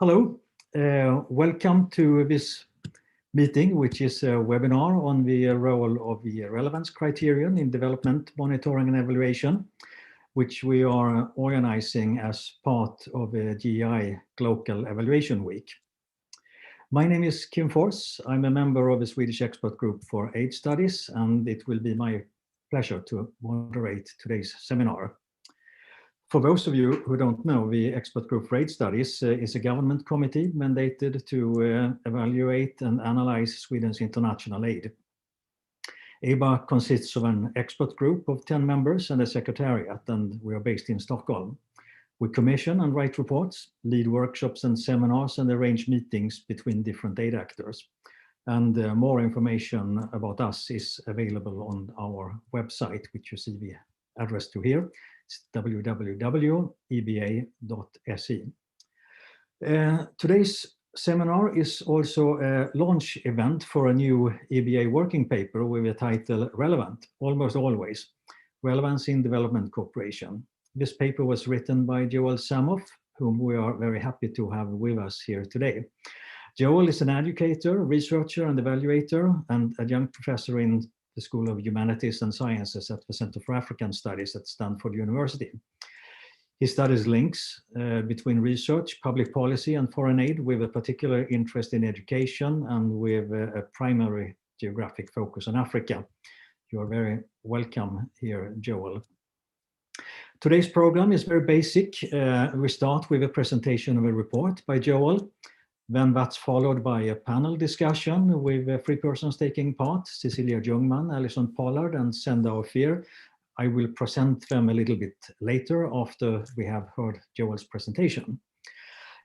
Hello, welcome to this meeting, which is a webinar on the role of the relevance criterion in development monitoring and evaluation, which we are organizing as part of the GI Global Evaluation Week. My name is Kim Fors. I'm a member of the Swedish expert group for AIDS studies, and it will be my pleasure to moderate today's seminar. For those of you who don't know, the Expert Group for AIDS Studies is a government committee mandated to evaluate and analyze Sweden's international aid. EBA consists of an expert group of 10 members and a secretariat, and we are based in Stockholm. We commission and write reports, lead workshops and seminars, and arrange meetings between different aid actors. And more information about us is available on our website, which you see the address to here. It's www.eba.se. Today's seminar is also a launch event for a new EBA working paper with the title Relevant, Almost Always, Relevance in Development Cooperation. This paper was written by Joel Samoff, whom we are very happy to have with us here today. Joel is an educator, researcher, and evaluator, and adjunct professor in the School of Humanities and Sciences at the Center for African Studies at Stanford University. He studies links between research, public policy, and foreign aid with a particular interest in education and with a primary geographic focus on Africa. You are very welcome here, Joel. Today's program is very basic. We start with a presentation of a report by Joel. Then that's followed by a panel discussion with 3 persons taking part: Cecilia Youngman, Alison Pollard, and Senda Ophir. I will present them a little bit later after we have heard Joel's presentation.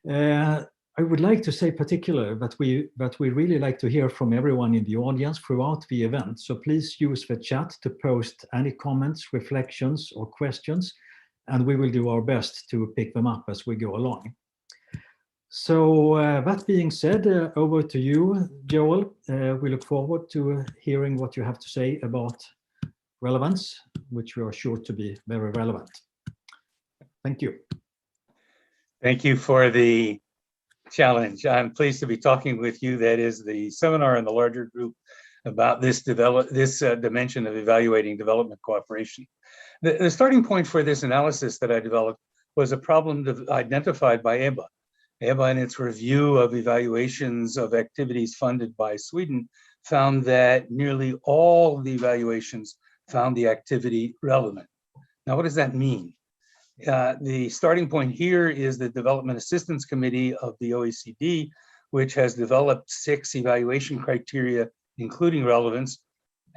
I would like to say particularly that we really like to hear from everyone in the audience throughout the event. So please use the chat to post any comments, reflections, or questions, and we will do our best to pick them up as we go along. So that being said, over to you, Joel. We look forward to hearing what you have to say about relevance, which we are sure to be very relevant. Thank you. Thank you for the challenge. I'm pleased to be talking with you. That is the seminar in the larger group about this dimension of evaluating development cooperation. The starting point for this analysis that I developed was a problem identified by EBA. EBA, in its review of evaluations of activities funded by Sweden, found that nearly all the evaluations found the activity relevant. Now, what does that mean? The starting point here is the Development Assistance Committee of the OECD, which has developed 6 evaluation criteria, including relevance.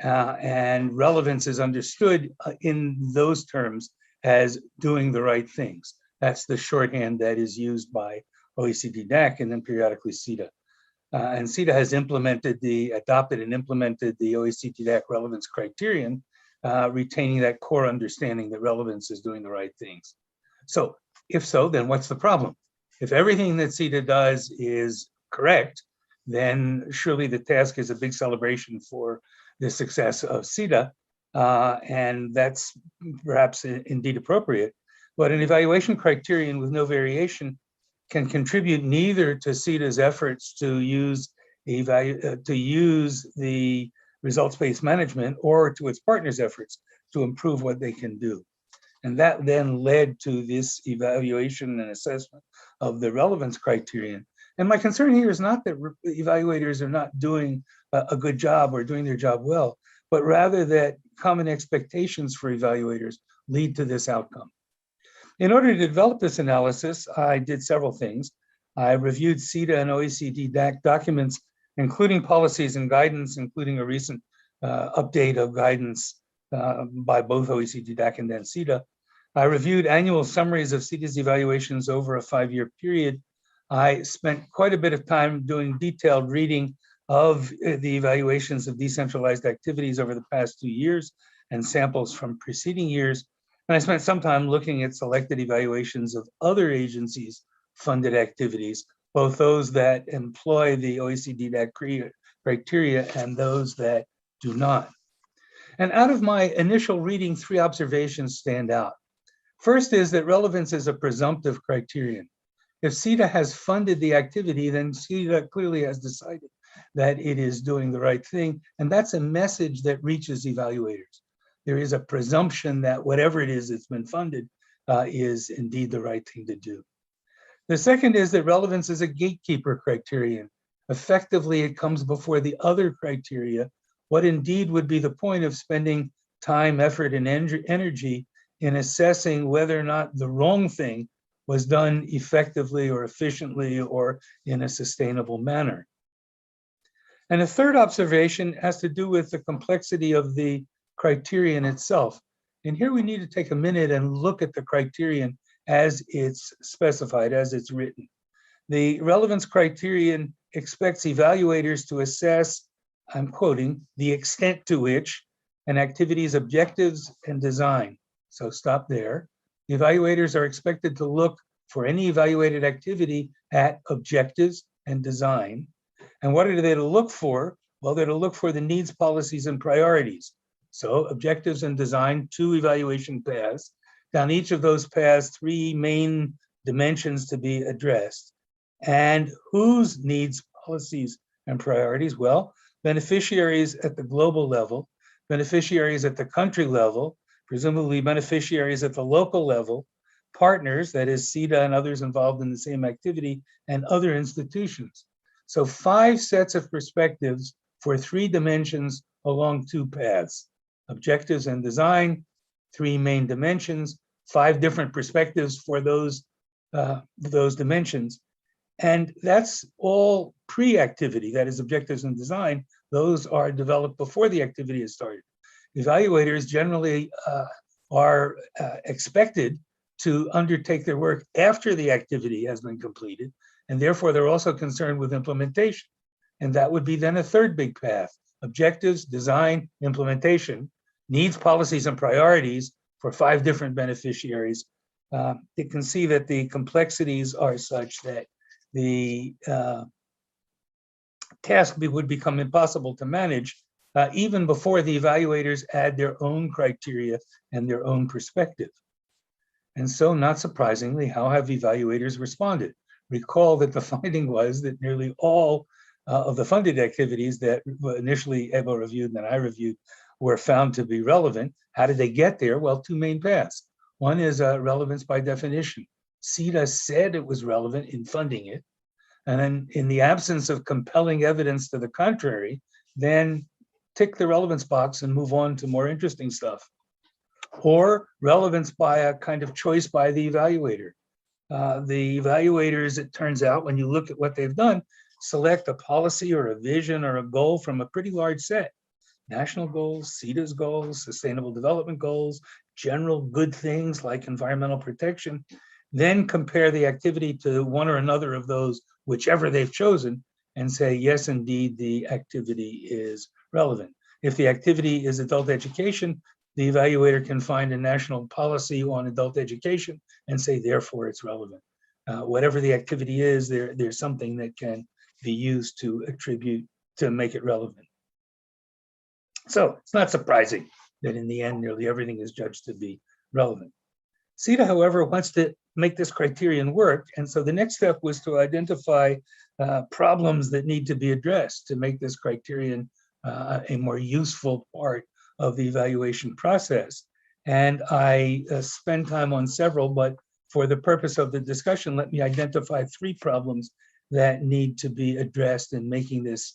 And relevance is understood in those terms as doing the right things. That's the shorthand that is used by OECD DAC and then periodically CETA. And CETA has adopted and implemented the OECD DAC relevance criterion, retaining that core understanding that relevance is doing the right things. So if so, then what's the problem? If everything that CETA does is correct, then surely the task is a big celebration for the success of CETA, and that's perhaps indeed appropriate. But an evaluation criterion with no variation can contribute neither to CETA's efforts to use the results-based management or to its partners' efforts to improve what they can do. And that then led to this evaluation and assessment of the relevance criterion. And my concern here is not that evaluators are not doing a good job or doing their job well, but rather that common expectations for evaluators lead to this outcome. In order to develop this analysis, I did several things. I reviewed CETA and OECD DAC documents, including policies and guidance, including a recent update of guidance by both OECD DAC and then CETA. I reviewed annual summaries of CETA's evaluations over a 5-year period. I spent quite a bit of time doing detailed reading of the evaluations of decentralized activities over the past 2 years and samples from preceding years. And I spent some time looking at selected evaluations of other agencies' funded activities, both those that employ the OECD DAC criteria and those that do not. And out of my initial reading, 3 observations stand out. First is that relevance is a presumptive criterion. If CETA has funded the activity, then CETA clearly has decided that it is doing the right thing. And that's a message that reaches evaluators. There is a presumption that whatever it is that's been funded is indeed the right thing to do. The second is that relevance is a gatekeeper criterion. Effectively, it comes before the other criteria. What indeed would be the point of spending time, effort, and energy in assessing whether or not the wrong thing was done effectively or efficiently or in a sustainable manner? And a third observation has to do with the complexity of the criterion itself. And here we need to take a minute and look at the criterion as it's specified, as it's written. The relevance criterion expects evaluators to assess, I'm quoting, the extent to which an activity's objectives and design. So stop there. The evaluators are expected to look for any evaluated activity at objectives and design. And what are they to look for? Well, they're to look for the needs, policies, and priorities. So objectives and design, 2 evaluation paths. Down each of those paths, 3 main dimensions to be addressed. And whose needs, policies, and priorities? Well, beneficiaries at the global level, beneficiaries at the country level, presumably beneficiaries at the local level, partners, that is CETA and others involved in the same activity, and other institutions. So 5 sets of perspectives for 3 dimensions along 2 paths: objectives and design, 3 main dimensions, 5 different perspectives for those dimensions. And that's all pre-activity, that is objectives and design. Those are developed before the activity has started. Evaluators generally are expected to undertake their work after the activity has been completed, and therefore they're also concerned with implementation. And that would be then a third big path: objectives, design, implementation, needs, policies, and priorities for 5 different beneficiaries. You can see that the complexities are such that the task would become impossible to manage even before the evaluators add their own criteria and their own perspective. And so, not surprisingly, how have evaluators responded? Recall that the finding was that nearly all of the funded activities that initially Eva reviewed and then I reviewed were found to be relevant. How did they get there? Well, 2 main paths. One is relevance by definition. CETA said it was relevant in funding it. And then in the absence of compelling evidence to the contrary, then tick the relevance box and move on to more interesting stuff. Or relevance by a kind of choice by the evaluator. The evaluators, it turns out, when you look at what they've done, select a policy or a vision or a goal from a pretty large set. National goals, CETA's goals, sustainable development goals, general good things like environmental protection, then compare the activity to one or another of those, whichever they've chosen, and say, yes, indeed, the activity is relevant. If the activity is adult education, the evaluator can find a national policy on adult education and say, therefore, it's relevant. Whatever the activity is, there's something that can be used to attribute, to make it relevant. So it's not surprising that in the end, nearly everything is judged to be relevant. CETA, however, wants to make this criterion work. And so the next step was to identify problems that need to be addressed to make this criterion a more useful part of the evaluation process. And I spend time on several, but for the purpose of the discussion, let me identify 3 problems that need to be addressed in making this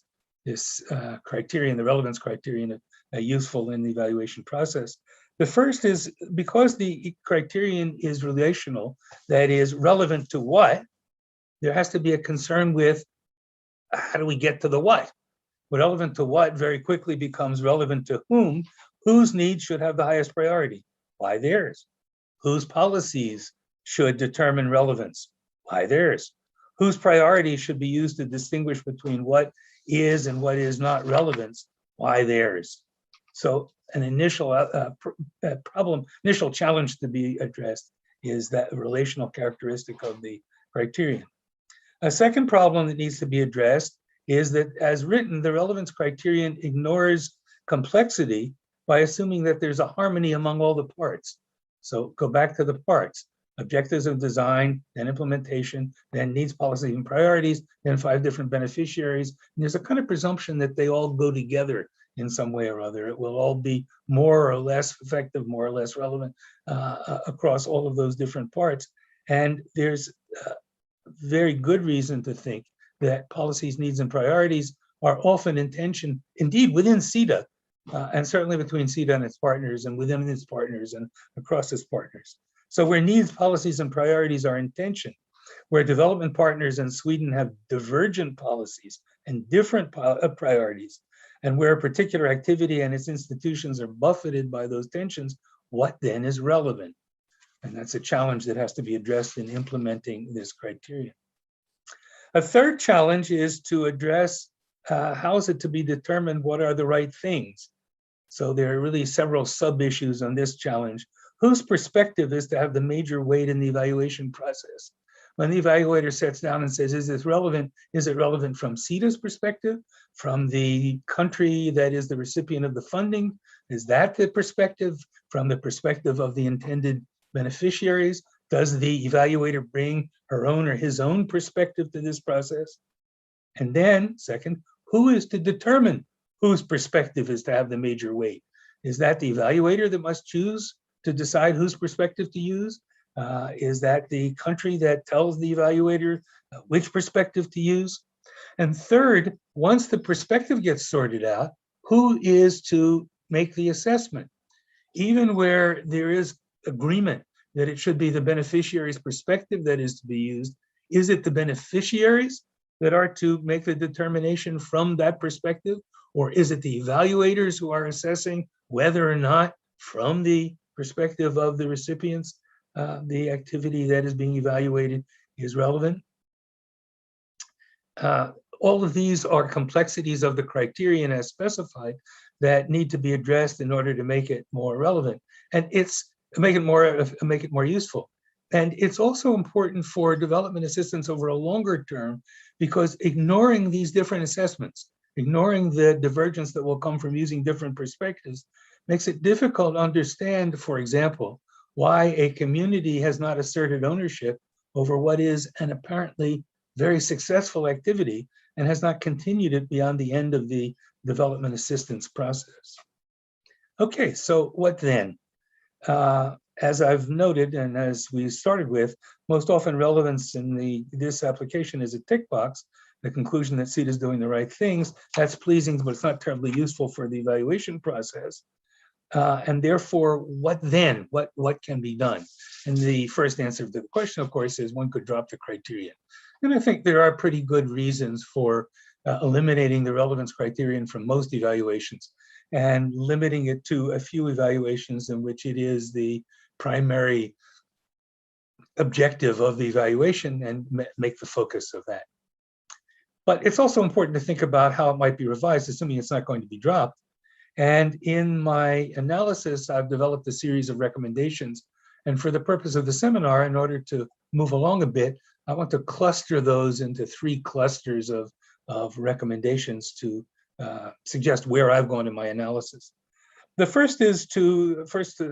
criterion, the relevance criterion, useful in the evaluation process. The first is, because the criterion is relational, that is relevant to what, there has to be a concern with how do we get to the what? Relevant to what very quickly becomes relevant to whom, whose needs should have the highest priority? Why, theirs. Whose policies should determine relevance? Why, theirs. Whose priorities should be used to distinguish between what is and what is not relevance? Why, theirs. So an initial initial challenge to be addressed is that relational characteristic of the criterion. A second problem that needs to be addressed is that, as written, the relevance criterion ignores complexity by assuming that there's a harmony among all the parts. So go back to the parts. objectives of design, then implementation, then needs, policies, and priorities, then 5 different beneficiaries. And there's a kind of presumption that they all go together in some way or other. It will all be more or less effective, more or less relevant across all of those different parts. And there's very good reason to think that policies, needs, and priorities are often in tension, indeed within CETA, and certainly between CETA and its partners, and within its partners, and across its partners. So where needs, policies, and priorities are in tension, where development partners in Sweden have divergent policies and different priorities, and where a particular activity and its institutions are buffeted by those tensions, what then is relevant? And that's a challenge that has to be addressed in implementing this criterion. A third challenge is to address how is it to be determined what are the right things? So there are really several sub-issues on this challenge. Whose perspective is to have the major weight in the evaluation process? When the evaluator sits down and says, is this relevant? Is it relevant from CETA's perspective? From the country that is the recipient of the funding? Is that the perspective? From the perspective of the intended beneficiaries? Does the evaluator bring her own or his own perspective to this process? And then, second, who is to determine whose perspective is to have the major weight? Is that the evaluator that must choose to decide whose perspective to use? Is that the country that tells the evaluator which perspective to use? And third, once the perspective gets sorted out, who is to make the assessment? Even where there is agreement that it should be the beneficiary's perspective that is to be used, is it the beneficiaries that are to make the determination from that perspective? Or is it the evaluators who are assessing whether or not, from the perspective of the recipients, the activity that is being evaluated is relevant? All of these are complexities of the criterion as specified that need to be addressed in order to make it more relevant, and make it more useful. And it's also important for development assistance over a longer term, because ignoring these different assessments, ignoring the divergence that will come from using different perspectives, makes it difficult to understand, for example, why a community has not asserted ownership over what is an apparently very successful activity and has not continued it beyond the end of the development assistance process. Okay, so what then? As I've noted, and as we started with, most often relevance in this application is a tick box, the conclusion that CETA is doing the right things. That's pleasing, but it's not terribly useful for the evaluation process. And therefore, what then? What can be done? And the first answer to the question, of course, is one could drop the criterion. And I think there are pretty good reasons for eliminating the relevance criterion from most evaluations and limiting it to a few evaluations in which it is the primary objective of the evaluation and make the focus of that. But it's also important to think about how it might be revised, assuming it's not going to be dropped. And in my analysis, I've developed a series of recommendations. And for the purpose of the seminar, in order to move along a bit, I want to cluster those into 3 clusters of recommendations to suggest where I've gone in my analysis. The first is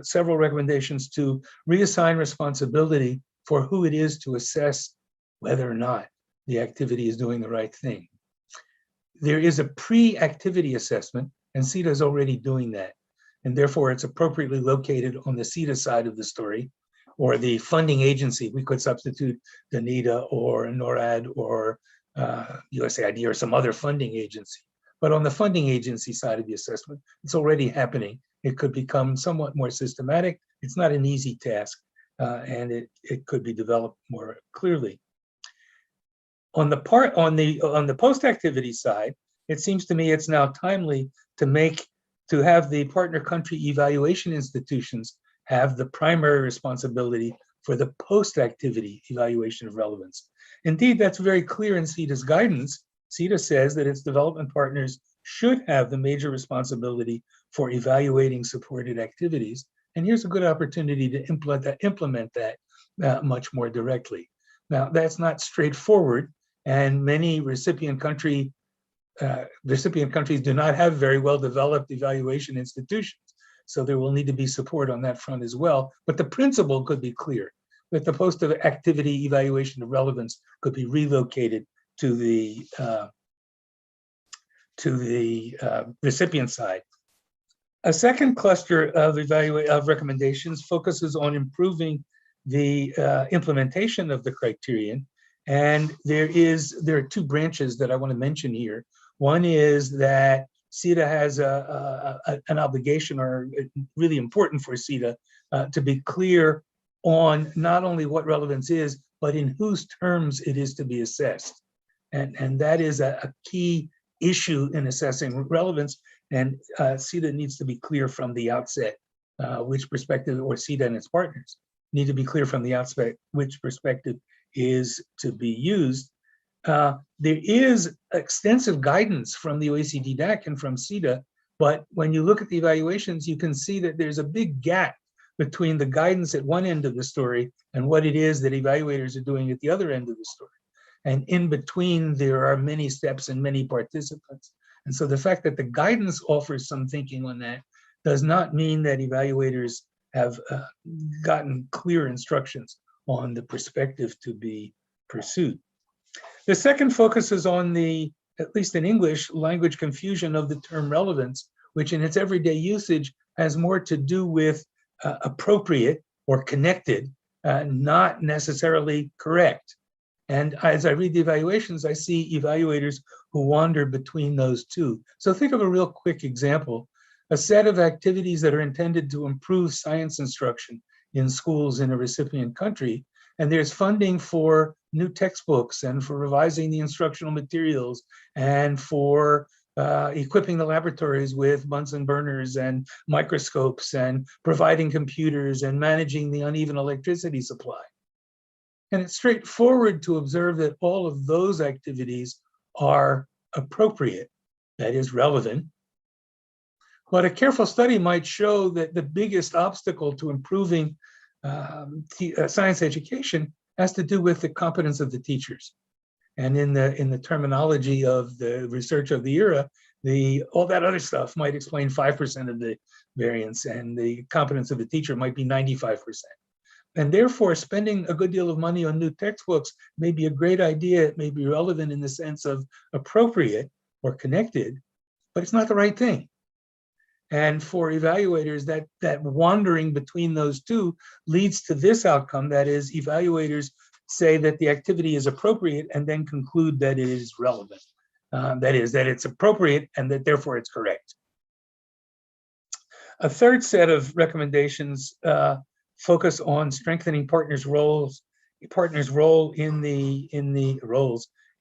several recommendations to reassign responsibility for who it is to assess whether or not the activity is doing the right thing. There is a pre-activity assessment, and CETA is already doing that. And therefore, it's appropriately located on the CETA side of the story, or the funding agency. We could substitute DANITA or NORAD or USAID or some other funding agency. But on the funding agency side of the assessment, it's already happening. It could become somewhat more systematic. It's not an easy task, and it could be developed more clearly. On the post-activity side, it seems to me it's now timely to have the partner country evaluation institutions have the primary responsibility for the post-activity evaluation of relevance. Indeed, that's very clear in CETA's guidance. CETA says that its development partners should have the major responsibility for evaluating supported activities. And here's a good opportunity to implement that much more directly. Now, that's not straightforward, and many recipient countries do not have very well-developed evaluation institutions. So there will need to be support on that front as well. But the principle could be clear. that the post-activity evaluation of relevance could be relocated to the recipient side. A second cluster of recommendations focuses on improving the implementation of the criterion. And there are two branches that I want to mention here. One is that CETA has an obligation, or really important for CETA, to be clear on not only what relevance is, but in whose terms it is to be assessed. And that is a key issue in assessing relevance. And CETA needs to be clear from the outset which perspective, or CETA and its partners need to be clear from the outset which perspective is to be used. There is extensive guidance from the OECD DAC and from CETA, but when you look at the evaluations, you can see that there's a big gap between the guidance at one end of the story and what it is that evaluators are doing at the other end of the story. And in between, there are many steps and many participants. And so the fact that the guidance offers some thinking on that does not mean that evaluators have gotten clear instructions on the perspective to be pursued. The second focuses on the, at least in English, language confusion of the term relevance, which in its everyday usage has more to do with appropriate or connected, not necessarily correct. And as I read the evaluations, I see evaluators who wander between those two. So think of a real quick example, a set of activities that are intended to improve science instruction in schools in a recipient country. And there's funding for new textbooks and for revising the instructional materials and for equipping the laboratories with Bunsen burners and microscopes and providing computers and managing the uneven electricity supply. And it's straightforward to observe that all of those activities are appropriate, that is relevant. But a careful study might show that the biggest obstacle to improving science education has to do with the competence of the teachers. And in the terminology of the research of the era, all that other stuff might explain 5% of the variance, and the competence of the teacher might be 95%. And therefore, spending a good deal of money on new textbooks may be a great idea. It may be relevant in the sense of appropriate or connected, but it's not the right thing. And for evaluators, that wandering between those two leads to this outcome. That is, evaluators say that the activity is appropriate and then conclude that it is relevant. That is, that it's appropriate and that therefore it's correct. A third set of recommendations focus on strengthening partners' role in the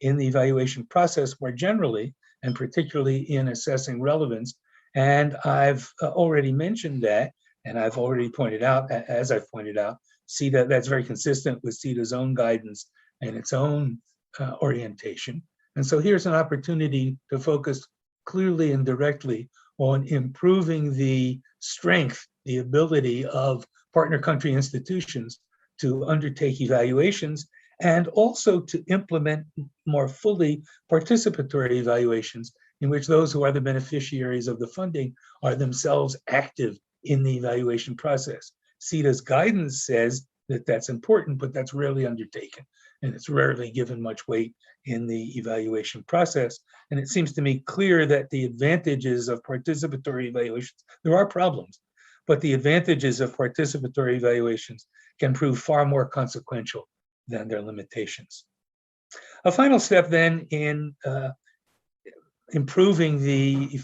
evaluation process more generally, and particularly in assessing relevance. And I've already mentioned that, and I've already pointed out, as I've pointed out, CETA, that's very consistent with CETA's own guidance and its own orientation. And so here's an opportunity to focus clearly and directly on improving the strength, the ability of partner country institutions to undertake evaluations, and also to implement more fully participatory evaluations in which those who are the beneficiaries of the funding are themselves active in the evaluation process. CETA's guidance says that that's important, but that's rarely undertaken, and it's rarely given much weight in the evaluation process. And it seems to me clear that the advantages of participatory evaluations, there are problems, but the advantages of participatory evaluations can prove far more consequential than their limitations. A final step then in improving the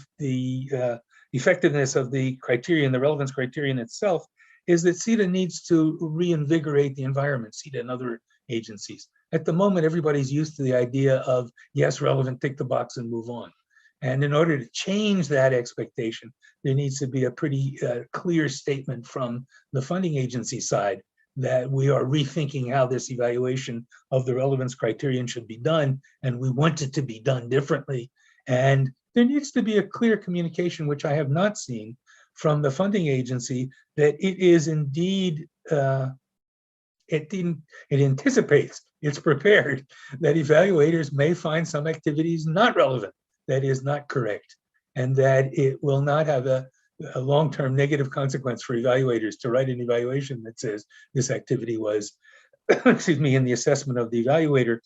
effectiveness of the criterion, the relevance criterion itself, is that CETA needs to reinvigorate the environment, CETA and other agencies. At the moment, everybody's used to the idea of, yes, relevant, tick the box and move on. And in order to change that expectation, there needs to be a pretty clear statement from the funding agency side that we are rethinking how this evaluation of the relevance criterion should be done, and we want it to be done differently. And there needs to be a clear communication, which I have not seen from the funding agency, that it is indeed, it anticipates, it's prepared that evaluators may find some activities not relevant, that is not correct, and that it will not have a long-term negative consequence for evaluators to write an evaluation that says this activity was excuse me, in the assessment of the evaluator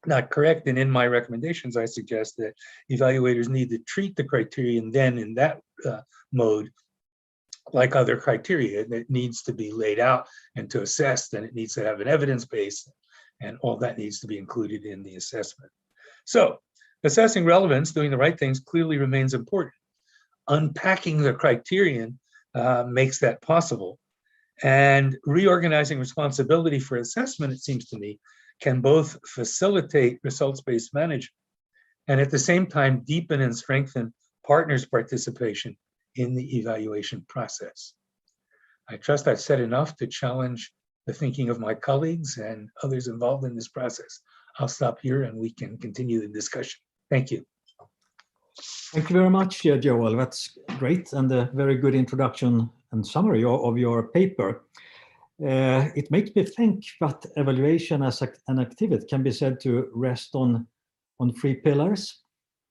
not correct. And in my recommendations, I suggest that evaluators need to treat the criterion then in that mode like other criteria. It needs to be laid out and to assess, then it needs to have an evidence base, and all that needs to be included in the assessment. So assessing relevance, doing the right things clearly remains important. Unpacking the criterion makes that possible. And reorganizing responsibility for assessment, it seems to me, can both facilitate results-based management and at the same time deepen and strengthen partners' participation in the evaluation process. I trust I've said enough to challenge the thinking of my colleagues and others involved in this process. I'll stop here and we can continue the discussion. Thank you. Thank you very much, Joel. That's great and a very good introduction and summary of your paper. It makes me think that evaluation as an activity can be said to rest on three pillars.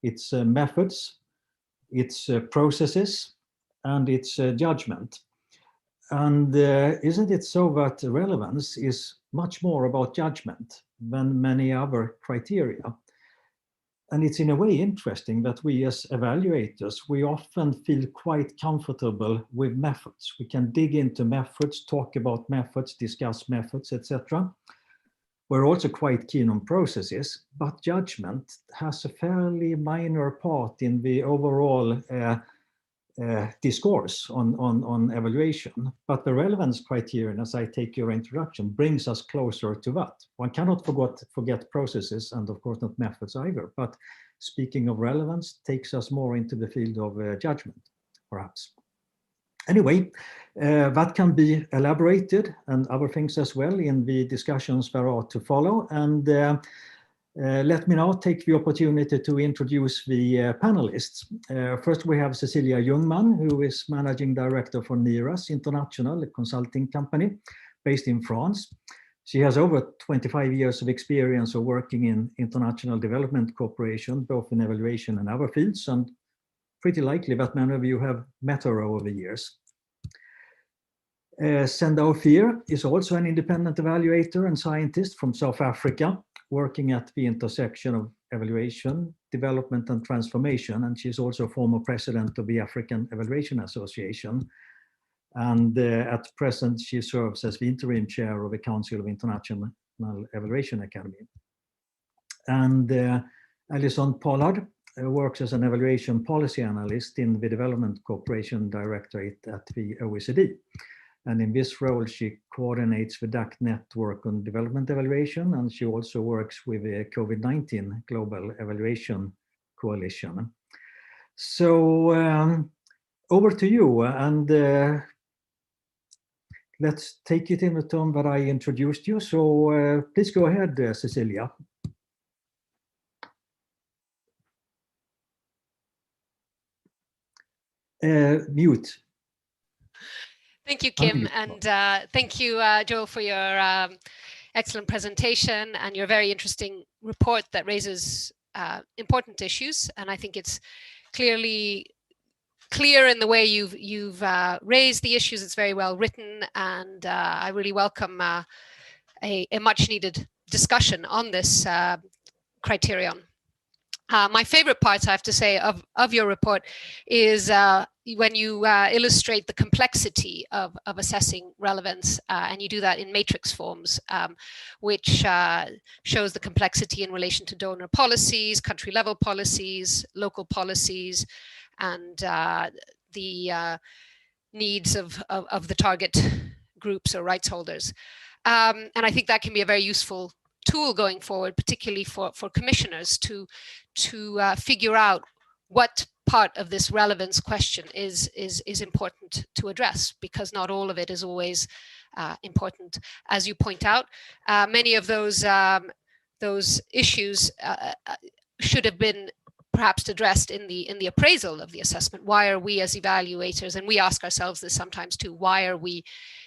It's methods, it's processes, and it's judgment. And isn't it so that relevance is much more about judgment than many other criteria? And it's in a way interesting that we as evaluators, we often feel quite comfortable with methods. We can dig into methods, talk about methods, discuss methods, etc. We're also quite keen on processes, but judgment has a fairly minor part in the overall discourse on evaluation. But the relevance criterion, as I take your introduction, brings us closer to that. One cannot forget processes and of course not methods either, but speaking of relevance takes us more into the field of judgment, perhaps. Anyway, that can be elaborated and other things as well in the discussions that are to follow. And let me now take the opportunity to introduce the panelists. First, we have Cecilia Youngman, who is Managing Director for NIRAS International, a consulting company based in France. She has over 25 years of experience of working in international development cooperation, both in evaluation and other fields, and pretty likely that many of you have met her over the years. Senda Ophir is also an independent evaluator and scientist from South Africa, working at the intersection of evaluation, development, and transformation. And she's also former president of the African Evaluation Association. And at present, she serves as the interim chair of the Council of International Evaluation Academy. And Alison Pollard works as an evaluation policy analyst in the Development Cooperation Directorate at the OECD. And in this role, she coordinates the DAC network on development evaluation, and she also works with the COVID-19 Global Evaluation Coalition. So over to you, and let's take it in the tone that I introduced you. So please go ahead, Cecilia. Mute. Thank you, Kim, and thank you, Joel, for your excellent presentation and your very interesting report that raises important issues. And I think it's clearly clear in the way you've raised the issues. It's very well written, and I really welcome a much needed discussion on this criterion. My favorite parts, I have to say, of your report is when you illustrate the complexity of assessing relevance, and you do that in matrix forms, which shows the complexity in relation to donor policies, country level policies, local policies, and the needs of the target groups or rights holders. And I think that can be a very useful tool going forward, particularly for commissioners to figure out what part of this relevance question is important to address, because not all of it is always important. As you point out, many of those issues should have been perhaps addressed in the appraisal of the assessment. Why are we as evaluators, and we ask ourselves this sometimes too, why are we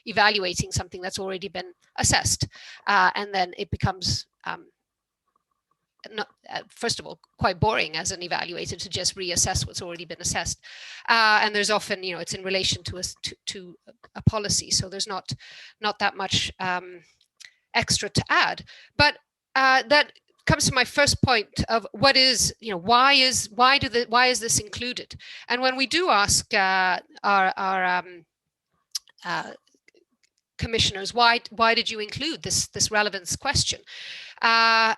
evaluating something that's already been assessed? And then it becomes first of all, quite boring as an evaluator to just reassess what's already been assessed. And there's often, it's in relation to a policy. So there's not that much extra to add. But that comes to my first point of what is, why is this included? And when we do ask our commissioners, why did you include this relevance question?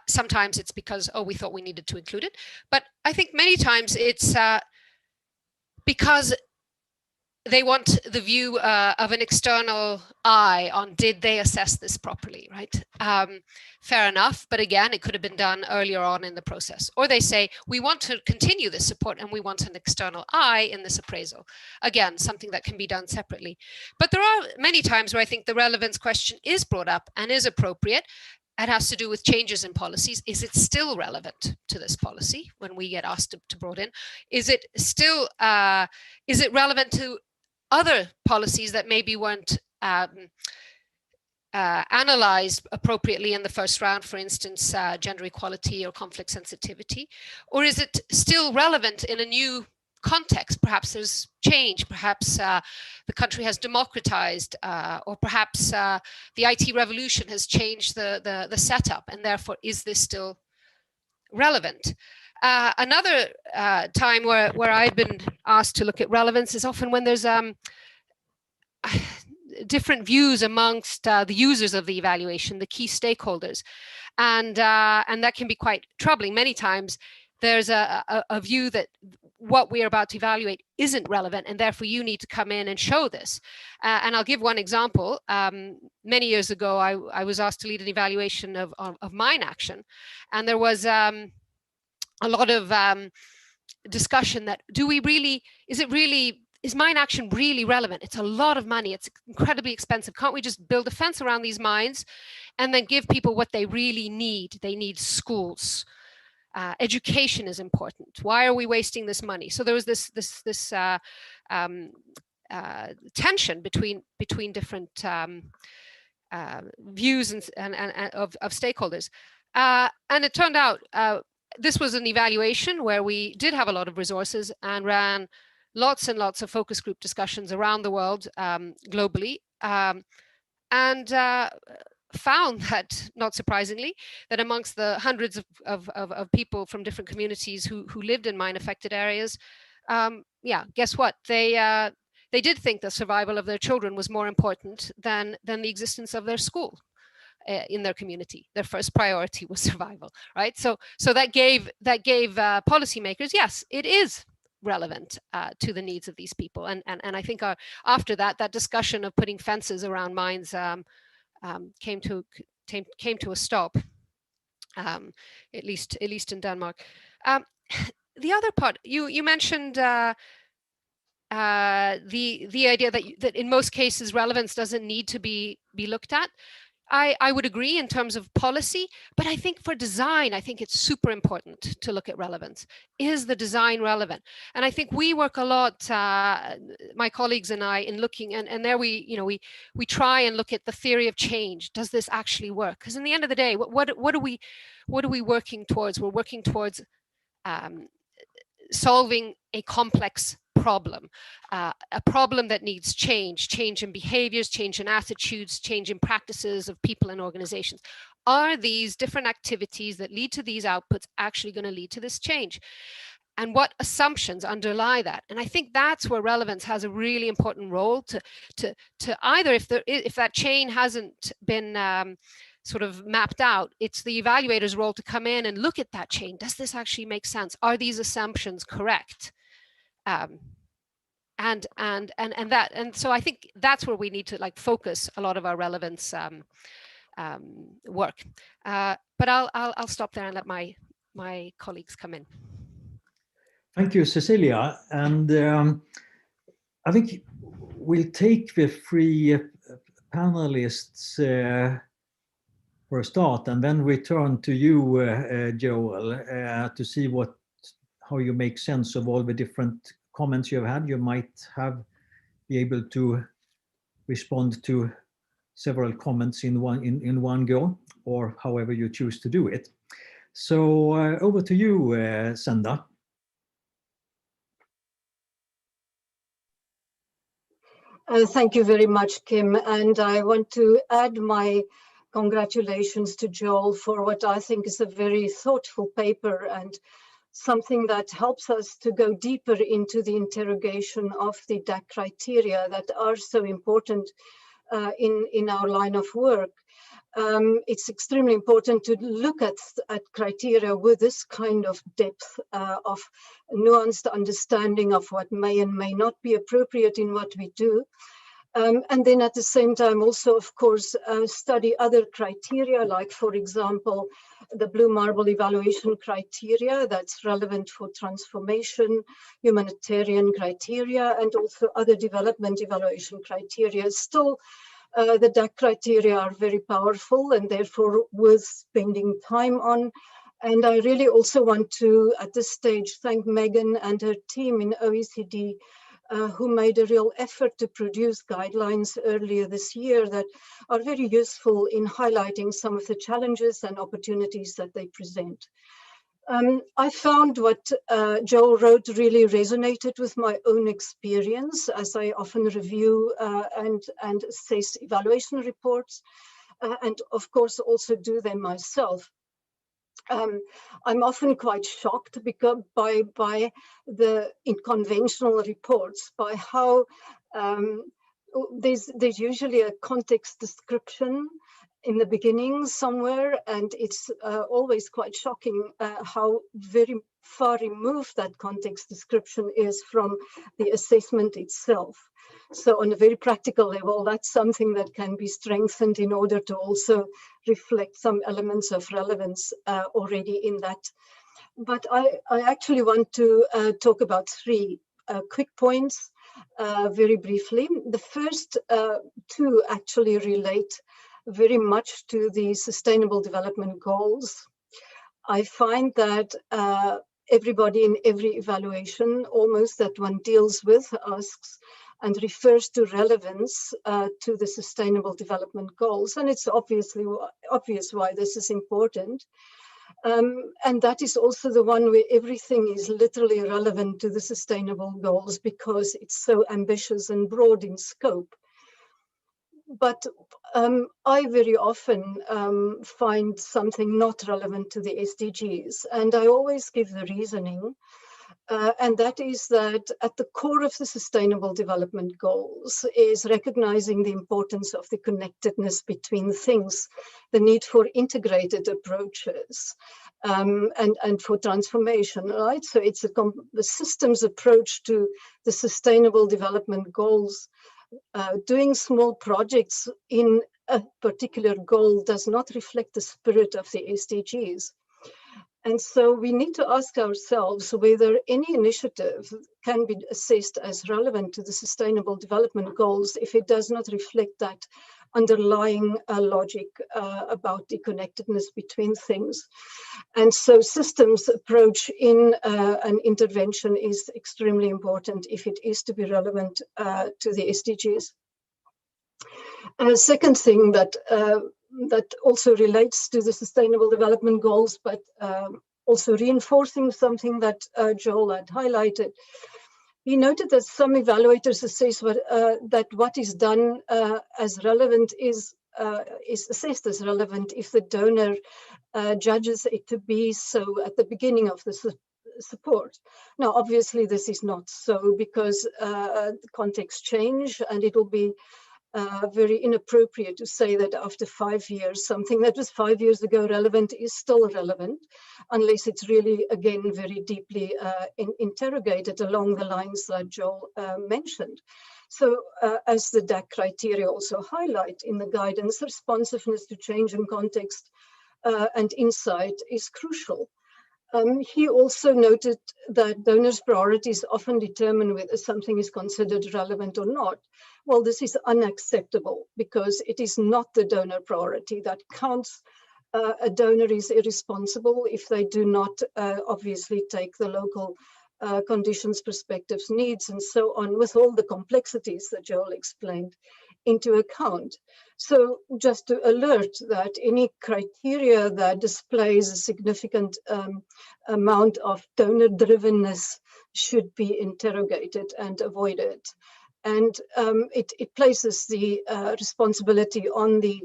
Sometimes it's because, oh, we thought we needed to include it. But I think many times it's because they want the view of an external eye on, did they assess this properly, right? Fair enough, but again, it could have been done earlier on in the process. Or they say, we want to continue this support and we want an external eye in this appraisal. Again, something that can be done separately. But there are many times where I think the relevance question is brought up and is appropriate. It has to do with changes in policies. Is it still relevant to this policy when we get asked to brought in? Is it still, is it relevant to other policies that maybe weren't analyzed appropriately in the first round, for instance, gender equality or conflict sensitivity? Or is it still relevant in a new context? Perhaps there's change, perhaps the country has democratized, or perhaps the IT revolution has changed the setup, and therefore is this still relevant? Another time where I've been asked to look at relevance is often when there's different views amongst the users of the evaluation, the key stakeholders, and that can be quite troubling. Many times there's a view that what we are about to evaluate isn't relevant, and therefore you need to come in and show this. And I'll give one example. Many years ago, I was asked to lead an evaluation of mine action, and there was a lot of discussion that is mine action really relevant? It's a lot of money. It's incredibly expensive. Can't we just build a fence around these mines and then give people what they really need? They need schools. Education is important. Why are we wasting this money? So there was this tension between different views and of stakeholders. And it turned out this was an evaluation where we did have a lot of resources and ran lots and lots of focus group discussions around the world, globally, and found that, not surprisingly, that amongst the hundreds of people from different communities who lived in mine-affected areas, guess what? They did think the survival of their children was more important than the existence of their school in their community. Their first priority was survival, right? So that gave policymakers, yes, it is relevant to the needs of these people. And I think after that discussion of putting fences around mines came to a stop, at least in Denmark. The other part you mentioned, the idea that in most cases relevance doesn't need to be looked at. I would agree in terms of policy, but I think for design, I think it's super important to look at relevance. Is the design relevant? And I think we work a lot, my colleagues and I, in looking, and there we try and look at the theory of change. Does this actually work? Because in the end of the day, what are we working towards? We're working towards solving a complex problem, a problem that needs change in behaviors, change in attitudes, change in practices of people and organizations. Are these different activities that lead to these outputs actually going to lead to this change? And what assumptions underlie that? And I think that's where relevance has a really important role to either, if that chain hasn't been sort of mapped out, it's the evaluator's role to come in and look at that chain. Does this actually make sense? Are these assumptions correct? And so I think that's where we need to focus a lot of our relevance work. But I'll stop there and let my colleagues come in. Thank you, Cecilia. And I think we'll take the three panelists for a start, and then return to you, Joel, to see how you make sense of all the different comments you've had. You might be able to respond to several comments in one go, or however you choose to do it. So over to you, Senda. Thank you very much, Kim. And I want to add my congratulations to Joel for what I think is a very thoughtful paper and something that helps us to go deeper into the interrogation of the DAC criteria that are so important in our line of work. It's extremely important to look at criteria with this kind of depth of nuanced understanding of what may and may not be appropriate in what we do. And then at the same time also, of course, study other criteria, like, for example, the Blue Marble evaluation criteria that's relevant for transformation, humanitarian criteria, and also other development evaluation criteria. Still, the DAC criteria are very powerful and therefore worth spending time on. And I really also want to, at this stage, thank Megan and her team in OECD who made a real effort to produce guidelines earlier this year that are very useful in highlighting some of the challenges and opportunities that they present. I found what Joel wrote really resonated with my own experience as I often review and assess evaluation reports, and of course also do them myself. I'm often quite shocked because by the conventional reports, by how there's usually a context description in the beginning somewhere, and it's always quite shocking how very far removed that context description is from the assessment itself. So on a very practical level, that's something that can be strengthened in order to also reflect some elements of relevance already in that. But I actually want to talk about three quick points very briefly. The first two actually relate very much to the Sustainable Development Goals. I find that everybody in every evaluation almost that one deals with asks and refers to relevance to the Sustainable Development Goals. And it's obvious why this is important. And that is also the one where everything is literally relevant to the Sustainable Goals because it's so ambitious and broad in scope. But I very often find something not relevant to the SDGs, and I always give the reasoning, and that is that at the core of the Sustainable Development Goals is recognizing the importance of the connectedness between things, the need for integrated approaches, and for transformation, right? So it's the systems approach to the Sustainable Development Goals. Doing small projects in a particular goal does not reflect the spirit of the SDGs. And so we need to ask ourselves whether any initiative can be assessed as relevant to the Sustainable Development Goals if it does not reflect that underlying logic about the connectedness between things. And so systems approach in an intervention is extremely important if it is to be relevant to the SDGs. And a second thing that also relates to the Sustainable Development Goals, but also reinforcing something that Joel had highlighted. He noted that some evaluators assess that what is done as relevant is assessed as relevant if the donor judges it to be so at the beginning of the support. Now, obviously, this is not so because contexts change, and it will be very inappropriate to say that after 5 years, something that was 5 years ago relevant is still relevant, unless it's really, again, very deeply interrogated along the lines that Joel mentioned. So as the DAC criteria also highlight in the guidance, responsiveness to change in context and insight is crucial. He also noted that donors' priorities often determine whether something is considered relevant or not. Well, this is unacceptable because it is not the donor priority that counts. A donor is irresponsible if they do not obviously take the local conditions, perspectives, needs, and so on, with all the complexities that Joel explained, into account. So just to alert that any criteria that displays a significant amount of donor-drivenness should be interrogated and avoided. And it places the responsibility on the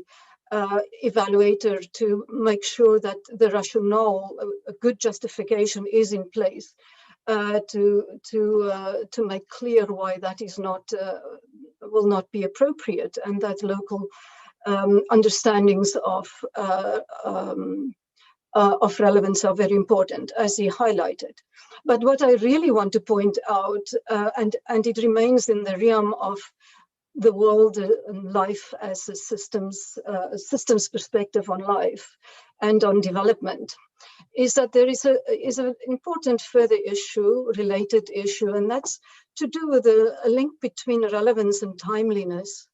evaluator to make sure that the rationale, a good justification, is in place to make clear why that is not will not be appropriate, and that local understandings of relevance are very important, as he highlighted. But what I really want to point out, and it remains in the realm of the world and life as a systems perspective on life and on development, is that there is an important further issue, related issue, and that's to do with a link between relevance and timeliness.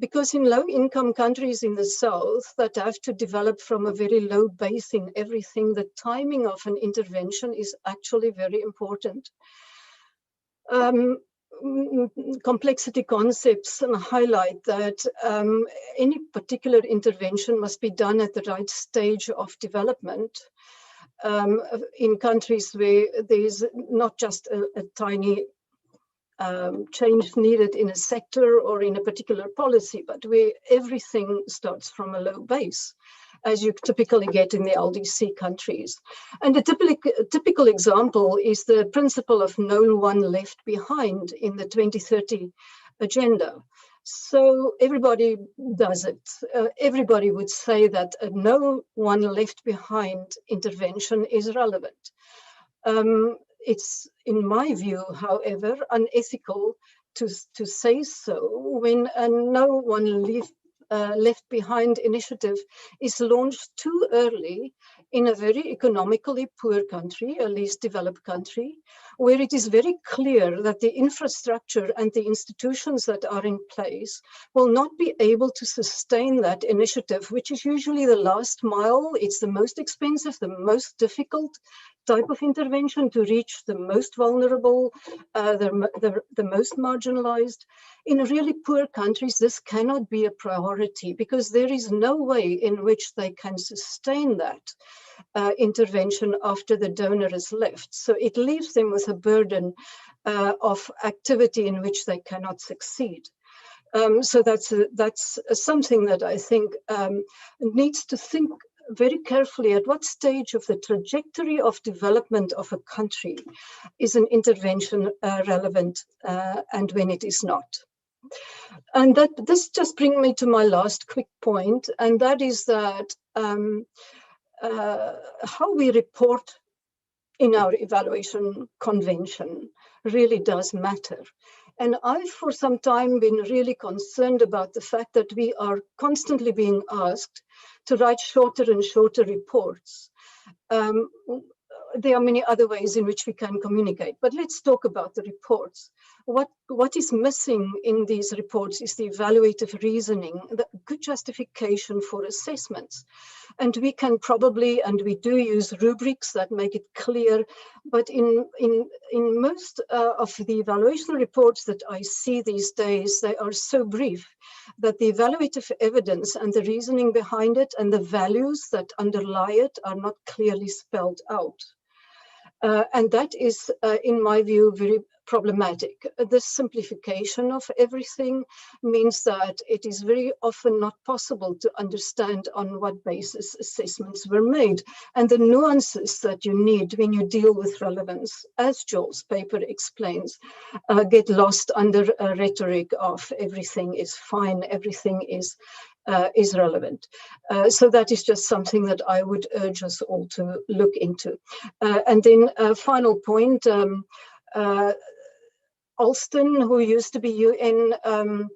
Because in low-income countries in the South that have to develop from a very low base in everything, the timing of an intervention is actually very important. Complexity concepts highlight that any particular intervention must be done at the right stage of development in countries where there's not just a tiny change needed in a sector or in a particular policy, but where everything starts from a low base, as you typically get in the LDC countries. And a typical example is the principle of no one left behind in the 2030 agenda. So everybody does it. Everybody would say that a no one left behind intervention is relevant. It's, in my view, however, unethical to say so when a no one left behind initiative is launched too early in a very economically poor country, a least developed country, where it is very clear that the infrastructure and the institutions that are in place will not be able to sustain that initiative, which is usually the last mile. It's the most expensive, the most difficult type of intervention to reach the most vulnerable, the most marginalized. In really poor countries, this cannot be a priority because there is no way in which they can sustain that intervention after the donor is left. So it leaves them with a burden of activity in which they cannot succeed. So that's something that I think needs to think very carefully at what stage of the trajectory of development of a country is an intervention relevant and when it is not. And this just brings me to my last quick point, and that is that how we report in our evaluation convention really does matter. And I've for some time been really concerned about the fact that we are constantly being asked to write shorter and shorter reports. There are many other ways in which we can communicate, but let's talk about the reports. What is missing in these reports is the evaluative reasoning, the good justification for assessments. And we can probably, and we do use rubrics that make it clear, but in most of the evaluation reports that I see these days, they are so brief that the evaluative evidence and the reasoning behind it and the values that underlie it are not clearly spelled out. And that is, in my view, very problematic. This simplification of everything means that it is very often not possible to understand on what basis assessments were made, and the nuances that you need when you deal with relevance, as Joel's paper explains, get lost under a rhetoric of everything is fine, everything is relevant. So that is just something that I would urge us all to look into. And then a final point, Alston, who used to be UN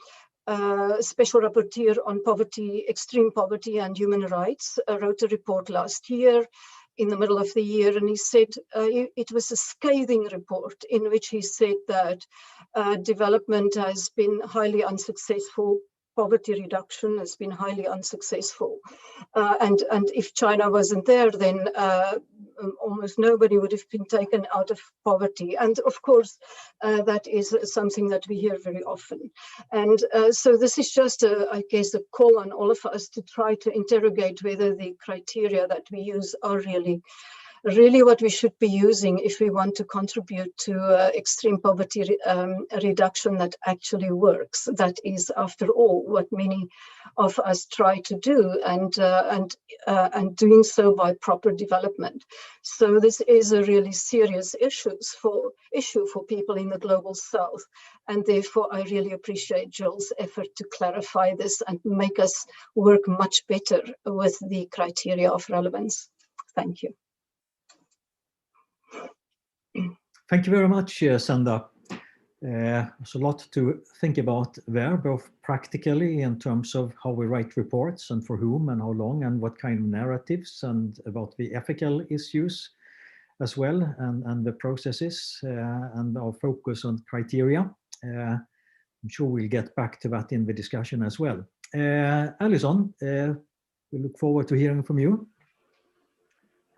Special Rapporteur on poverty, extreme poverty and human rights, wrote a report last year in the middle of the year, and he said it was a scathing report in which he said that development has been highly unsuccessful. Poverty reduction has been highly unsuccessful. And if China wasn't there, then almost nobody would have been taken out of poverty. And of course, that is something that we hear very often. And so this is just, I guess, a call on all of us to try to interrogate whether the criteria that we use are really really what we should be using if we want to contribute to extreme poverty reduction that actually works. That is, after all, what many of us try to do, and doing so by proper development. So this is a really serious issue for people in the global south, and therefore I really appreciate Joel's effort to clarify this and make us work much better with the criteria of relevance. Thank you. Thank you very much, Sanda. There's a lot to think about there, both practically in terms of how we write reports and for whom and how long and what kind of narratives, and about the ethical issues as well, and the processes, and our focus on criteria. I'm sure we'll get back to that in the discussion as well. Alison, we look forward to hearing from you.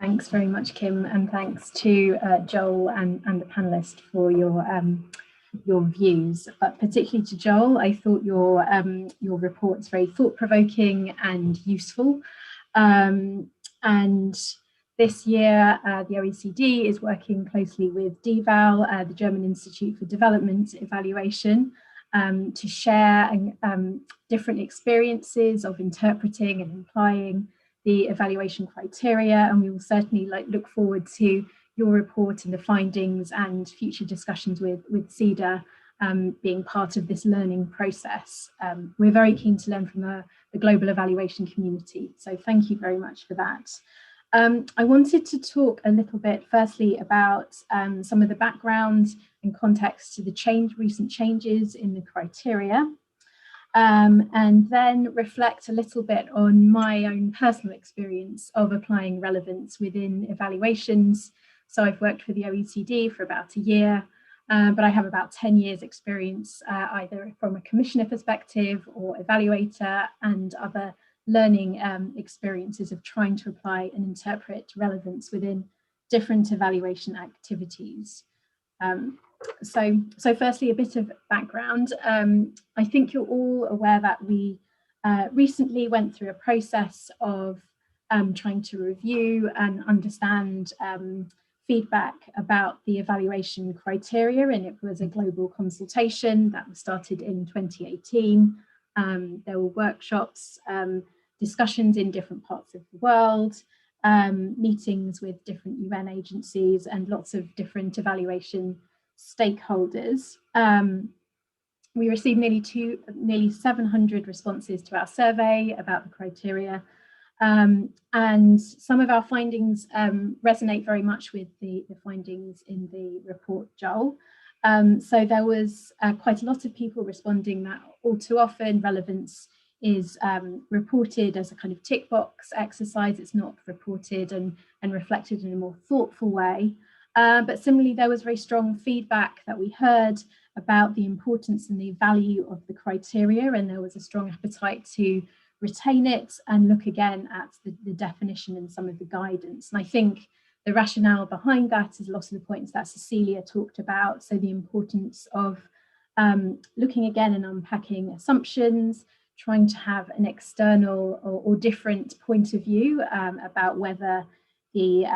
Thanks very much, Kim, and thanks to Joel and the panelists for your views. But particularly to Joel, I thought your report's very thought-provoking and useful. And this year, the OECD is working closely with DEVAL, the German Institute for Development Evaluation, to share different experiences of interpreting and applying the evaluation criteria, and we will certainly look forward to your report and the findings and future discussions with CEDA being part of this learning process. We're very keen to learn from the global evaluation community, so thank you very much for that. I wanted to talk a little bit firstly about some of the background and context to the recent changes in the criteria. And then reflect a little bit on my own personal experience of applying relevance within evaluations. So I've worked for the OECD for about a year, but I have about 10 years experience, either from a commissioner perspective or evaluator, and other learning experiences of trying to apply and interpret relevance within different evaluation activities. So firstly, a bit of background. I think you're all aware that we recently went through a process of trying to review and understand feedback about the evaluation criteria, and it was a global consultation that was started in 2018. There were workshops, discussions in different parts of the world, meetings with different UN agencies, and lots of different evaluation stakeholders. We received nearly 700 responses to our survey about the criteria, and some of our findings resonate very much with the findings in the report, Joel. So there was quite a lot of people responding that all too often relevance is reported as a kind of tick box exercise. It's not reported and reflected in a more thoughtful way. But similarly, there was very strong feedback that we heard about the importance and the value of the criteria, and there was a strong appetite to retain it and look again at the definition and some of the guidance. And I think the rationale behind that is a lot of the points that Cecilia talked about. So the importance of looking again and unpacking assumptions, trying to have an external or different point of view about whether the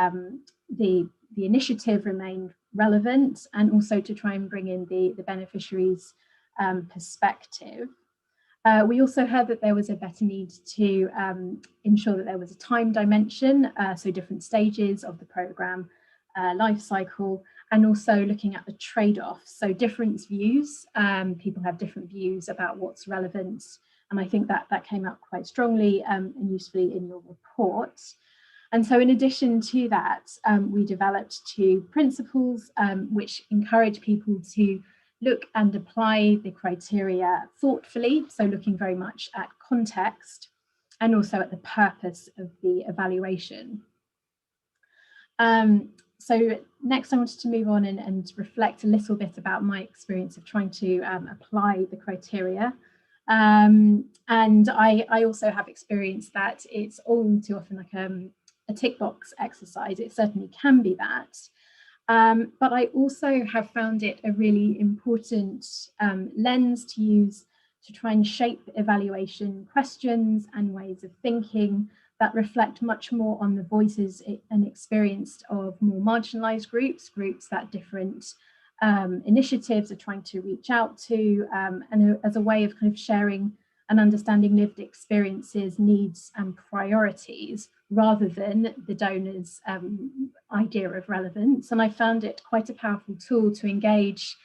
initiative remained relevant, and also to try and bring in the beneficiaries' perspective. We also heard that there was a better need to ensure that there was a time dimension, so different stages of the programme life cycle, and also looking at the trade-offs, so different views. People have different views about what's relevant, and I think that came out quite strongly and usefully in your report. And so in addition to that, we developed 2 principles which encourage people to look and apply the criteria thoughtfully, so looking very much at context and also at the purpose of the evaluation. So next I wanted to move on and reflect a little bit about my experience of trying to apply the criteria. And I also have experienced that it's all too often like a tick box exercise. It certainly can be that. But I also have found it a really important lens to use to try and shape evaluation questions and ways of thinking that reflect much more on the voices and experience of more marginalized groups that different initiatives are trying to reach out to, and as a way of kind of sharing and understanding lived experiences, needs and priorities, rather than the donor's idea of relevance. And I found it quite a powerful tool to engage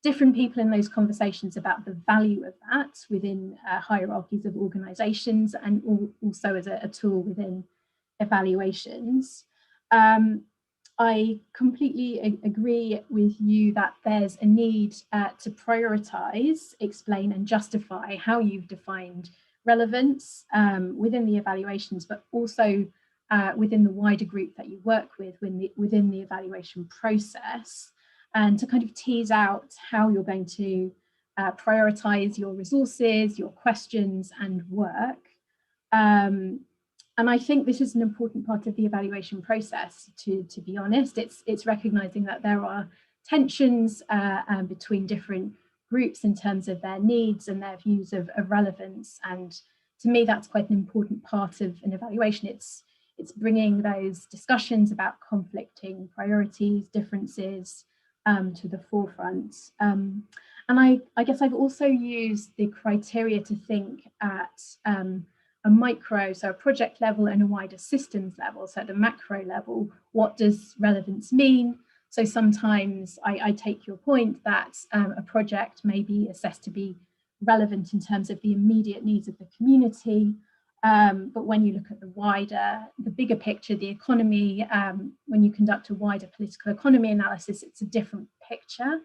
different people in those conversations about the value of that within hierarchies of organizations, and also as a tool within evaluations. I completely agree with you that there's a need to prioritize, explain and justify how you've defined relevance within the evaluations, but also within the wider group that you work with within the evaluation process, and to kind of tease out how you're going to prioritize your resources, your questions and work. And I think this is an important part of the evaluation process, to be honest. It's recognizing that there are tensions between different groups in terms of their needs and their views of relevance. And to me, that's quite an important part of an evaluation. It's bringing those discussions about conflicting priorities, differences to the forefront. And I guess I've also used the criteria to think at a micro, so a project level, and a wider systems level. So at the macro level, what does relevance mean? So sometimes I take your point that a project may be assessed to be relevant in terms of the immediate needs of the community. But when you look at the bigger picture, the economy, when you conduct a wider political economy analysis, it's a different picture.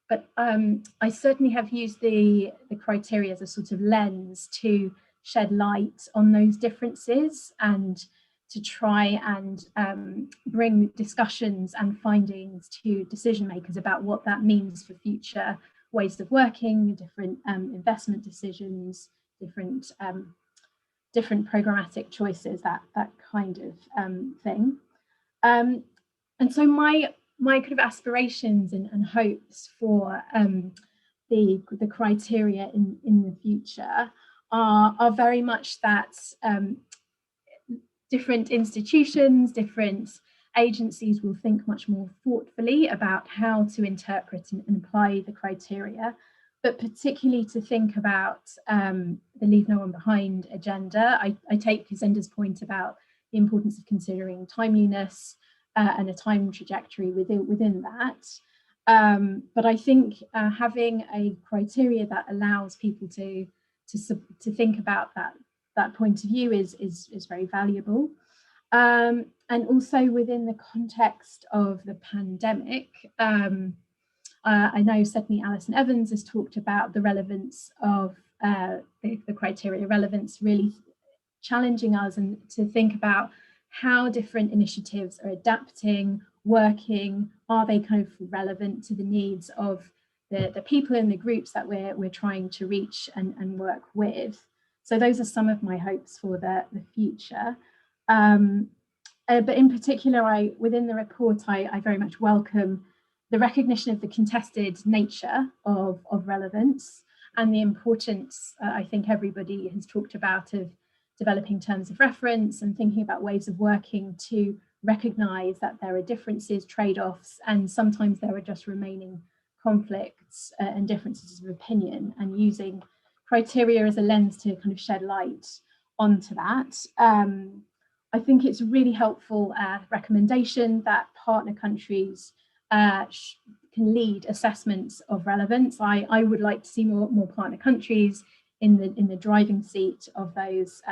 But I certainly have used the criteria as a sort of lens to shed light on those differences and to try and bring discussions and findings to decision makers about what that means for future ways of working, different investment decisions, different programmatic choices, that kind of thing. And so my kind of aspirations and hopes for the criteria in the future are very much that different institutions, different agencies will think much more thoughtfully about how to interpret and apply the criteria, but particularly to think about the leave no one behind agenda. I take Jacinda's point about the importance of considering timeliness and a time trajectory within that. But I think having a criteria that allows people to think about that point of view is very valuable. And also within the context of the pandemic, I know certainly Alison Evans has talked about the relevance of the criteria relevance, really challenging us and to think about how different initiatives are adapting, working, are they kind of relevant to the needs of the people in the groups that we're trying to reach and work with. So those are some of my hopes for the future. But in particular, within the report, I very much welcome the recognition of the contested nature of relevance and the importance, I think everybody has talked about, of developing terms of reference and thinking about ways of working to recognize that there are differences, trade-offs, and sometimes there are just remaining conflicts and differences of opinion, and using criteria as a lens to kind of shed light onto that. I think it's a really helpful recommendation that partner countries can lead assessments of relevance. I would like to see more partner countries in the driving seat of those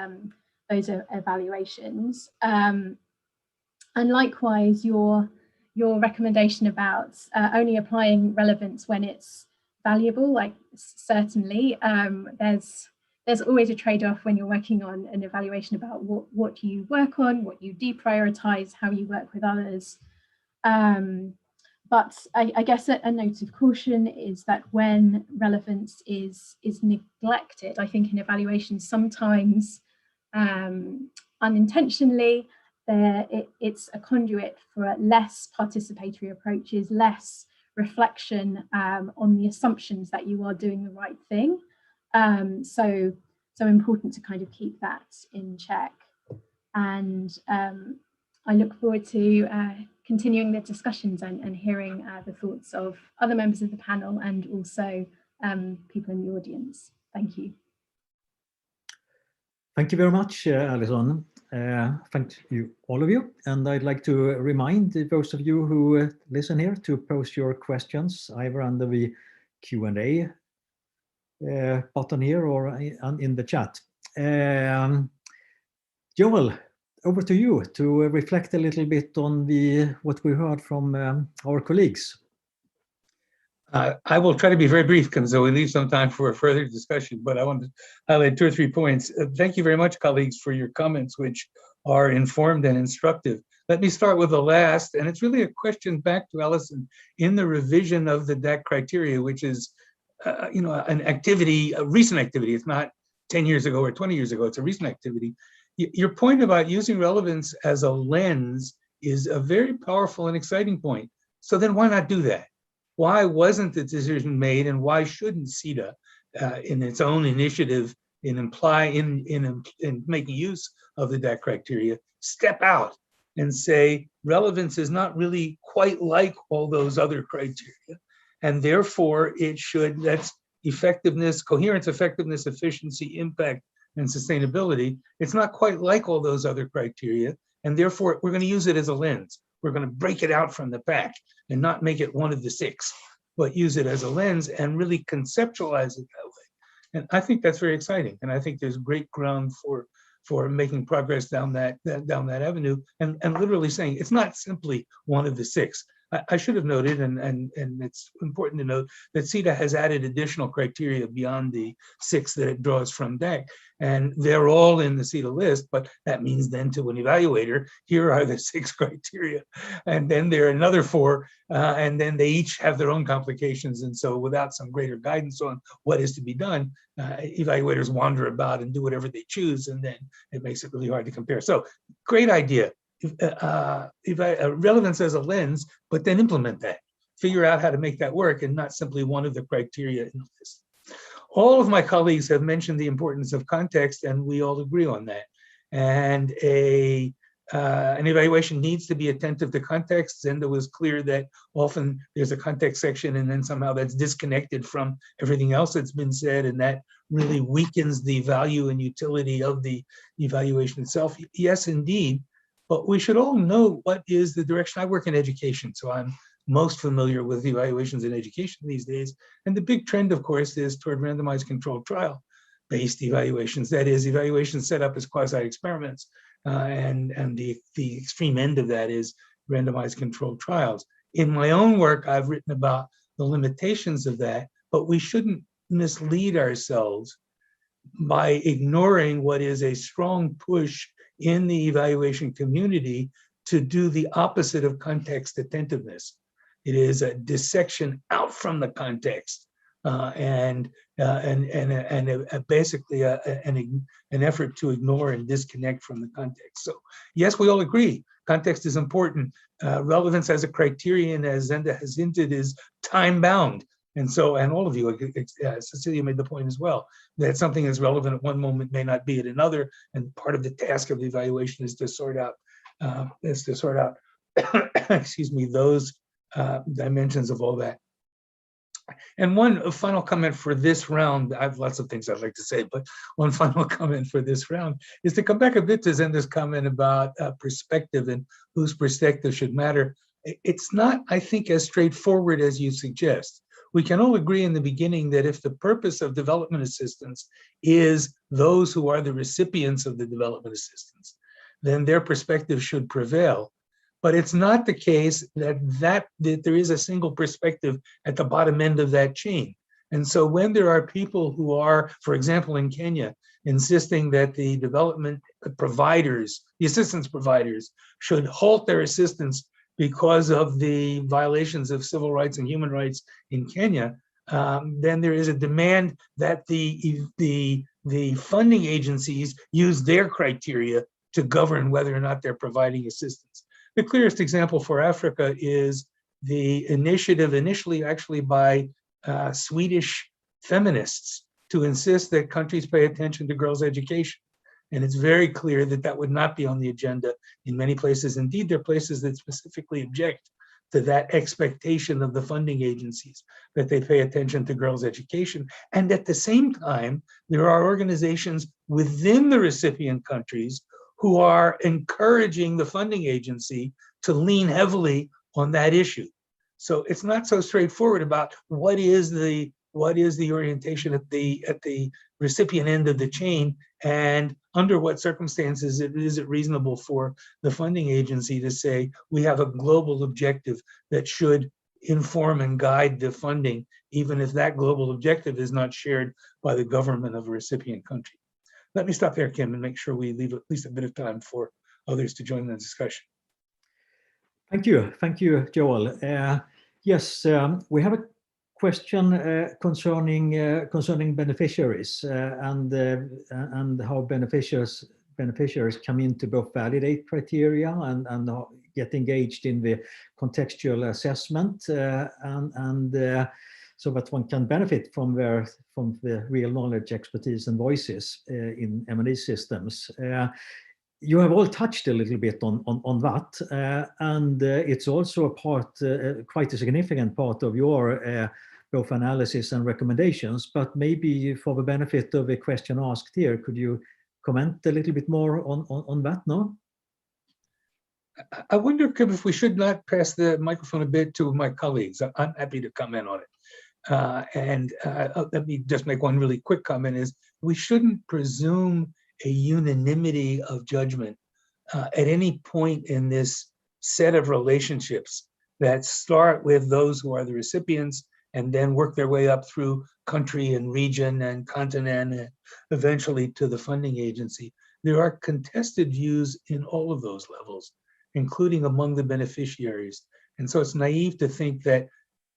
evaluations. And likewise, your recommendation about only applying relevance when it's valuable, like certainly there's always a trade-off when you're working on an evaluation about what you work on, what you deprioritize, how you work with others. But I guess a note of caution is that when relevance is neglected, I think in evaluations sometimes unintentionally, it's a conduit for less participatory approaches, less reflection on the assumptions that you are doing the right thing. So important to kind of keep that in check. And I look forward to continuing the discussions and hearing the thoughts of other members of the panel and also people in the audience. Thank you. Thank you very much, Alison. Thank you, all of you. And I'd like to remind those of you who listen here to post your questions either under the Q&A button here or in the chat. Joel, over to you to reflect a little bit on what we heard from our colleagues. I will try to be very brief because we leave some time for a further discussion, but I want to highlight 2 or 3 points. Thank you very much, colleagues, for your comments, which are informed and instructive. Let me start with the last, and it's really a question back to Alison in the revision of the DAC criteria, which is an activity, a recent activity. It's not 10 years ago or 20 years ago, it's a recent activity. Your point about using relevance as a lens is a very powerful and exciting point. So then why not do that? Why wasn't the decision made, and why shouldn't CETA, in its own initiative in making use of the DAC criteria, step out and say relevance is not really quite like all those other criteria, and therefore it should, that's effectiveness, coherence, effectiveness, efficiency, impact, and sustainability. It's not quite like all those other criteria, and therefore we're going to use it as a lens. We're going to break it out from the pack and not make it one of the 6, but use it as a lens and really conceptualize it that way. And I think that's very exciting. And I think there's great ground for making progress down that avenue, and literally saying it's not simply one of the 6. I should have noted, and it's important to note, that CETA has added additional criteria beyond the 6 that it draws from DAC. And they're all in the CETA list, but that means then to an evaluator, here are the 6 criteria. And then there are another 4, and then they each have their own complications. And so without some greater guidance on what is to be done, evaluators wander about and do whatever they choose, and then it makes it really hard to compare. So great idea. Relevance as a lens, but then implement that. Figure out how to make that work and not simply one of the criteria in the list. All of my colleagues have mentioned the importance of context, and we all agree on that. And an evaluation needs to be attentive to context. Zenda was clear that often there's a context section and then somehow that's disconnected from everything else that's been said, and that really weakens the value and utility of the evaluation itself. Yes, indeed. But we should all know what is the direction. I work in education, so I'm most familiar with evaluations in education these days. And the big trend, of course, is toward randomized controlled trial-based evaluations. That is, evaluations set up as quasi-experiments. And the extreme end of that is randomized controlled trials. In my own work, I've written about the limitations of that, but we shouldn't mislead ourselves by ignoring what is a strong push in the evaluation community to do the opposite of context attentiveness. It is a dissection out from the context, and basically an effort to ignore and disconnect from the context. So yes, we all agree, context is important. Relevance as a criterion, as Zenda has hinted, is time-bound. And so, and all of you, Cecilia made the point as well, that something is relevant at one moment may not be at another, and part of the task of the evaluation is to sort out, excuse me, those dimensions of all that. And one final comment for this round, I have lots of things I'd like to say, but one final comment for this round is to come back a bit to Zenda's comment about perspective and whose perspective should matter. It's not, I think, as straightforward as you suggest. We can all agree in the beginning that if the purpose of development assistance is those who are the recipients of the development assistance, then their perspective should prevail. But it's not the case that there is a single perspective at the bottom end of that chain. And so when there are people who are, for example, in Kenya, insisting that the development providers, the assistance providers, should halt their assistance because of the violations of civil rights and human rights in Kenya, then there is a demand that the funding agencies use their criteria to govern whether or not they're providing assistance. The clearest example for Africa is the initiative initially actually by Swedish feminists to insist that countries pay attention to girls' education. And it's very clear that that would not be on the agenda in many places. Indeed, there are places that specifically object to that expectation of the funding agencies, that they pay attention to girls' education. And at the same time, there are organizations within the recipient countries who are encouraging the funding agency to lean heavily on that issue. So it's not so straightforward about what is the orientation at the recipient end of the chain, and under what circumstances is it reasonable for the funding agency to say we have a global objective that should inform and guide the funding, even if that global objective is not shared by the government of a recipient country. Let me stop there, Kim, and make sure we leave at least a bit of time for others to join the discussion. Thank you, Joel. Yes, we have a question concerning beneficiaries and how beneficiaries come in to both validate criteria and get engaged in the contextual assessment so that one can benefit from the real knowledge, expertise, and voices in M&E systems. You have all touched a little bit on that, and it's also a part, quite a significant part of your both analysis and recommendations. But maybe for the benefit of the question asked here, could you comment a little bit more on that now? I wonder, Kim, if we should not pass the microphone a bit to my colleagues. I'm happy to comment on it. Let me just make one really quick comment, is we shouldn't presume a unanimity of judgment at any point in this set of relationships that start with those who are the recipients and then work their way up through country and region and continent and eventually to the funding agency. There are contested views in all of those levels, including among the beneficiaries. And so it's naive to think that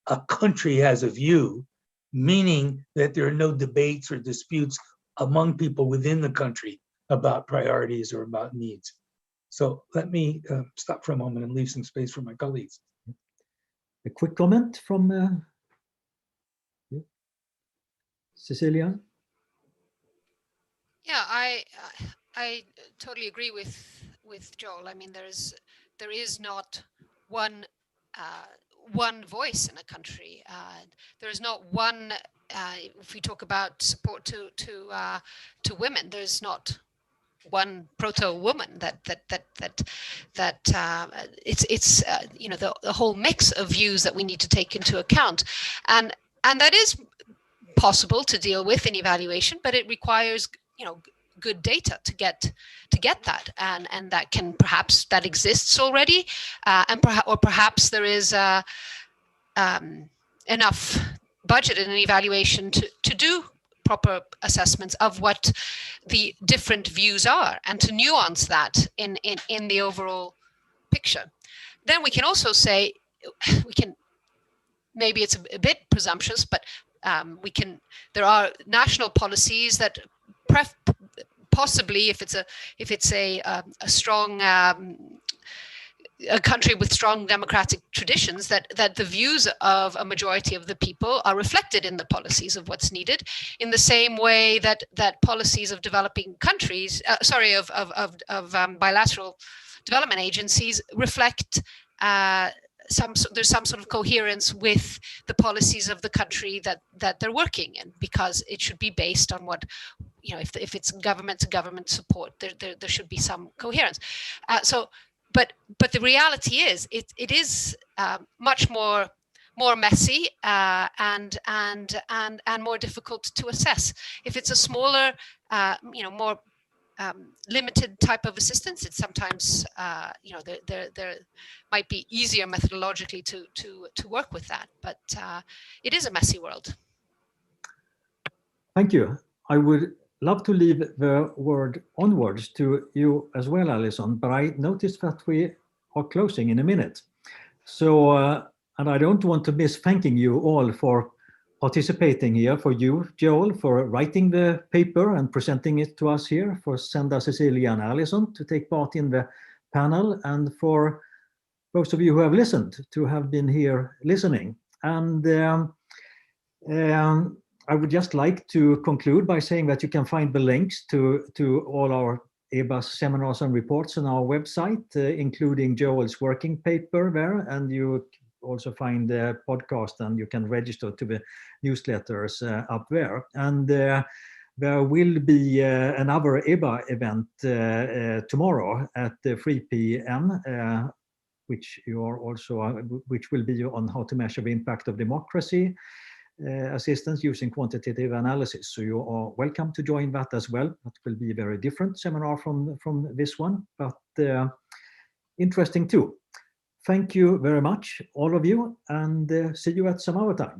a country has a view, meaning that there are no debates or disputes among people within the country about priorities or about needs. So let me stop for a moment and leave some space for my colleagues. A quick comment from Cecilia? Yeah, I totally agree with Joel. I mean, there is not one voice in a country. There is not one. If we talk about support to women, there's not one proto-woman that it's you know, the whole mix of views that we need to take into account, and that is possible to deal with in evaluation, but it requires, you know, good data to get that, and that can perhaps that exists already, and perhaps there is enough budget in an evaluation to do proper assessments of what the different views are and to nuance that in the overall picture. Then we can also say, maybe it's a bit presumptuous, but there are national policies that possibly, if it's a strong a country with strong democratic traditions, that the views of a majority of the people are reflected in the policies of what's needed, in the same way that policies of developing countries, of bilateral development agencies reflect there's some sort of coherence with the policies of the country that they're working in, because it should be based on what, you know, if it's government to government support, there should be some coherence. But the reality is it is much more messy and more difficult to assess. If it's a smaller, you know, more limited type of assistance, it's sometimes you know, there might be easier methodologically to work with that, but it is a messy world. Thank you. I would love to leave the word onwards to you as well, Alison, but I noticed that we are closing in a minute. So, and I don't want to miss thanking you all for participating here, for you, Joel, for writing the paper and presenting it to us here, for Senda, Cecilia, and Alison to take part in the panel, and for those of you who have listened to have been here listening. And I would just like to conclude by saying that you can find the links to all our EBAS seminars and reports on our website, including Joel's working paper there, and you also find the podcast, and you can register to the newsletters up there. And there will be another EBA event tomorrow at 3 p.m. Which will be on how to measure the impact of democracy assistance using quantitative analysis. So you are welcome to join that as well. That will be a very different seminar from this one, but interesting too. Thank you very much, all of you, and see you at some other time.